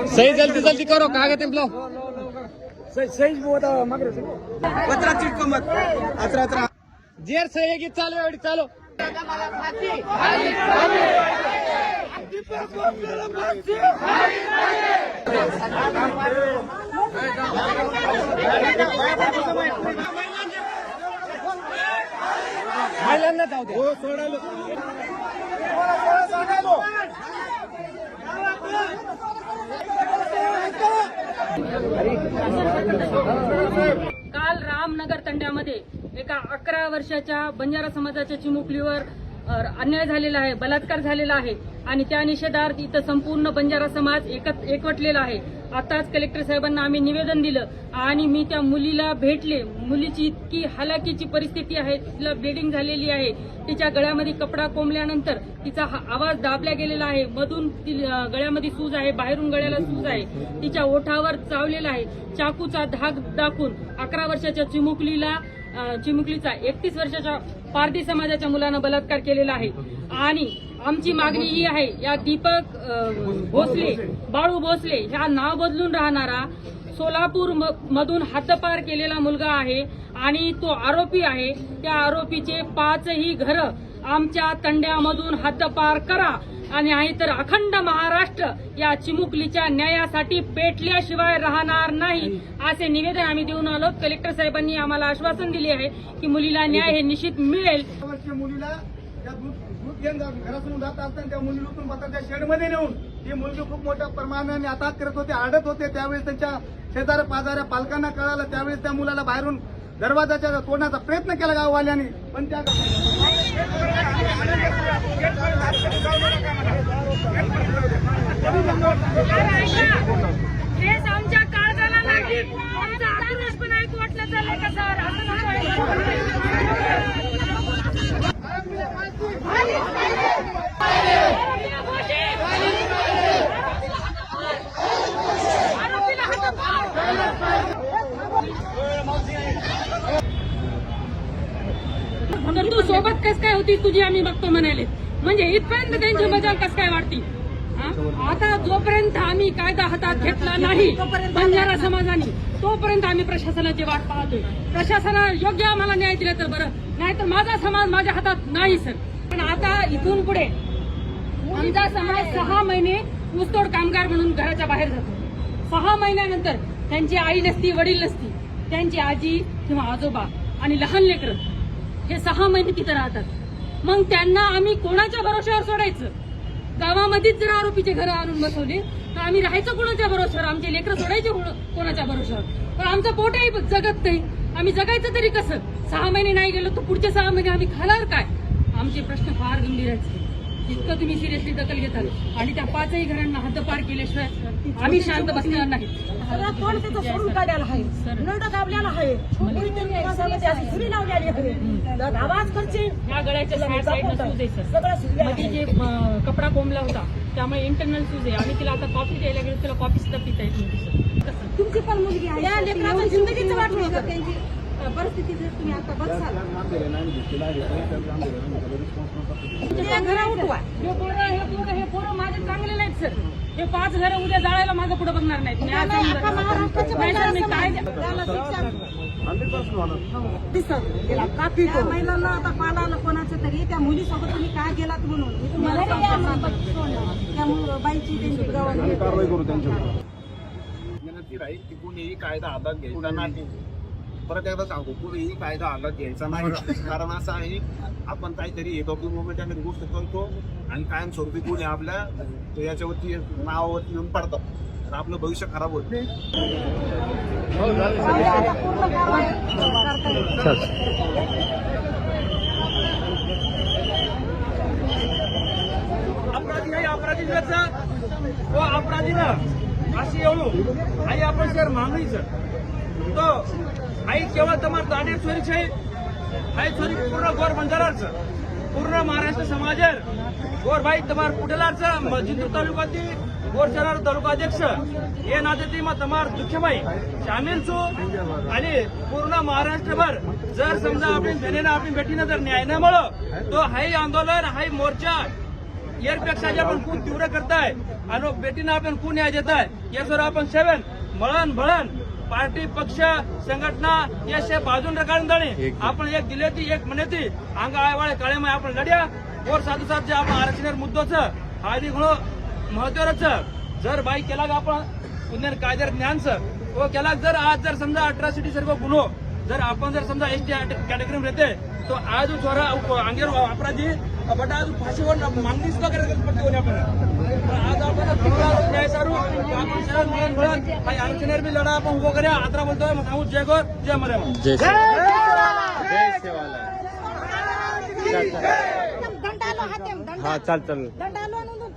सही जल्दी जल्दी करो कागज लो सही कचरा चिटको मत अचरा जेर सही चालू एवढी चालू महिलांना जाऊ दे काल रामनगर तंड्यामध्ये एका 11 वर्षाच्या बंजारा समाजाच्या चिमुकलीवर अन्याय झालेला आहे, बलात्कार झालेला आहे आणि त्या निषेधार्थ इथं संपूर्ण बंजारा समाज एकवटलेला आहे. आताच कलेक्टर साहेबांना आम्ही निवेदन दिलं आणि मी त्या मुलीला भेटले. मुलीची इतकी हालाकीची परिस्थिती आहे, तिला ब्लिडिंग झालेली आहे, तिच्या गळ्यामध्ये कपडा कोंबल्यानंतर तिचा आवाज दाबला गेलेला आहे, मधून गळ्यामध्ये सूज आहे, बाहेरून गळ्याला सूज आहे, तिच्या ओठावर चावलेला आहे, चाकूचा धाक दाखवून 11 वर्षाच्या चिमुकलीचा 31 वर्षाच्या पारधी समाजाच्या मुलानं बलात्कार केलेला आहे. आणि आमची मागणी ही आहे, या दीपक भोसले, बाळू भोसले ह्या नाव बदलून राहणारा सोलापूर मधून हद्दपार केलेला मुलगा आहे आणि तो आरोपी आहे. त्या आरोपीचे 5ही घरं आमच्या तंड्यामधून हद्दपार करा आणि नाहीतर अखंड महाराष्ट्र या चिमुकलीच्या न्यायासाठी पेटल्याशिवाय राहणार नाही असे निवेदन आम्ही देऊन आलो. कलेक्टर साहेबांनी आम्हाला आश्वासन दिले आहे की मुलीला न्याय हे निश्चित मिळेल. मुलीला दूध घेऊन घरातून जात असताना त्या मुली लुटून त्या शेडमध्ये नेऊन ही मुलगी खूप मोठ्या प्रमाणाने अटक करत होते, आडत होते. त्यावेळेस त्यांच्या शेजाऱ्या पाजाऱ्या पालकांना कळालं. त्यावेळेस त्या मुलाला बाहेरून दरवाजाच्या तोडण्याचा प्रयत्न केला गाववाल्यांनी, पण त्या आमच्या काळजाला लागेल, आमचा आक्रोश पण ऐकू वाटलं चाललंय का सर? तर तू सोबत कस काय होती तुझी आम्ही बघतो म्हणाले, म्हणजे इथपर्यंत त्यांची मजा कस काय वाटती? आता जोपर्यंत आम्ही कायदा हातात घेतला नाही बंजारा समाजाने, तोपर्यंत आम्ही प्रशासनाची वाट पाहतोय. प्रशासनाने योग्य आम्हाला न्याय दिला तर बरं, नाहीतर माझा समाज माझ्या हातात नाही सर. पण आता इथून पुढे आमचा समाज 6 महिने ऊसतोड कामगार म्हणून घराच्या बाहेर जातो. 6 महिन्यानंतर त्यांची आई नसती, वडील नसती, त्यांची आजी किंवा आजोबा आणि लहान लेकरं हे 6 महिने तिथं राहतात. मग त्यांना आम्ही कोणाच्या भरोश्यावर सोडायचं? गावामध्येच जर आरोपीचे घर आणून बसवले तर आम्ही राहायचं कोणाच्या भरोश्यावर? आमचे लेकरं सोडायचे कोणाच्या भरोश्यावर? पण आमचं पोटही जगत नाही, आम्ही जगायचं तरी कसं? 6 महिने नाही गेलो तर पुढचे 6 महिने आम्ही खाणार काय? आमचे प्रश्न फार गंभीर आहेत. इतकं तुम्ही सिरियसली दखल घेताल आणि त्या 5ही घरांना हद्दपार केल्याशिवाय आम्ही शांत बसणार नाही. कोण त्याचं सोडून काढायला आहे, नरड दाबल्याला आहे, सुरी लावलेली आहे, आवाज करचे ह्या गळ्याच्या साईडनं सूज आहे सर. मध्ये जे कपडा कोंबला होता त्यामुळे इंटरनल सूज आहे आणि तिला आता कॉफी द्यायला गेलो, तिला कॉफी सुद्धा पिता येत नाही सर. तुमची पण मुलगी आहे, या लेकराचं जिंदगीचं वाटलं का त्यांची परिस्थिती जर तुम्ही आता बघसाल घरा उठवा. हे पोरं माझे चांगले नाहीत सर. हे 5 घरं उद्या जाळायला मागं पुढे बघणार नाहीत. महिलांना आता पाडायला कोणाचं तरी त्या मुलीसोबत तुम्ही काय गेलात म्हणून मी तुम्हाला त्या बाईची त्यांची कारवाई करू त्यांच्यावर. विनंती राहील की कुणीही कायदा हातात घ्यायचा नाही. परत एकदा सांगू, कुणीही कायदा हातात घ्यायचा नाही. कारण असं आहे, आपण काहीतरी मोबाईलच्या गोष्ट करतो आणि कायमस्वरूपी गुन्हे आपल्या याच्यावरती नावावरती येऊन पडतात, तर आपलं भविष्य खराब होत नाही. अपराधी आहे, अपराधीनं अशी एवढं आई आपण सर मागणीचं तो आई केवळ तुम्हाला दांडे चोरीचे आई चोरी पूर्ण गोर बंजाराचं पूर्ण महाराष्ट्र समाज गोर भाई तुम्हाला कुठलाच जिंतूर तालुक्यातील मोर्चादार तालुका अध्यक्ष ये नाते मग तमार दुःखमाई शामिल छू आणि पूर्ण महाराष्ट्रभर जर समजा आपण भेटीनं आपण भेटीनं जर न्याय न मिळो तो हाई आंदोलन हाई मोर्चा यापेक्षा जे आपण खूप तीव्र करताय आणि भेटीनं आपण खूप न्याय देताय यावर आपण सेवन मळण भळण पार्टी पक्ष संघटना या बाजून काढून जाणे आपण एक दिले ती एक म्हणे ती अंग आयवाळे काळेमाय आपण लढ्या और साधू साथ जे आपण आरक्षण मुद्दोच आधी म्हणून महत्वाचं जर बाई केला का आपण पुण्य कायद्यार ज्ञानचं तो केला जर आज जर समजा अट्रॉसिटी सर्व गुन्हो जर आपण जर समजा एसटी कॅटेगरी रहते तो आज छोरा अंगेर अपराधी बट आज फाशीवर मागणी सुद्धा करायला पडते होणे आपण आज आपण न्याय सारू आपण शहर मिळून मिळून काही आरक्षणावर बी लढा आपण उभं करूया आत्रा बोलतोय मग सांगू जय गौर जय मरे जय दंडालो हातेम हा चाल दंडालो नोंदून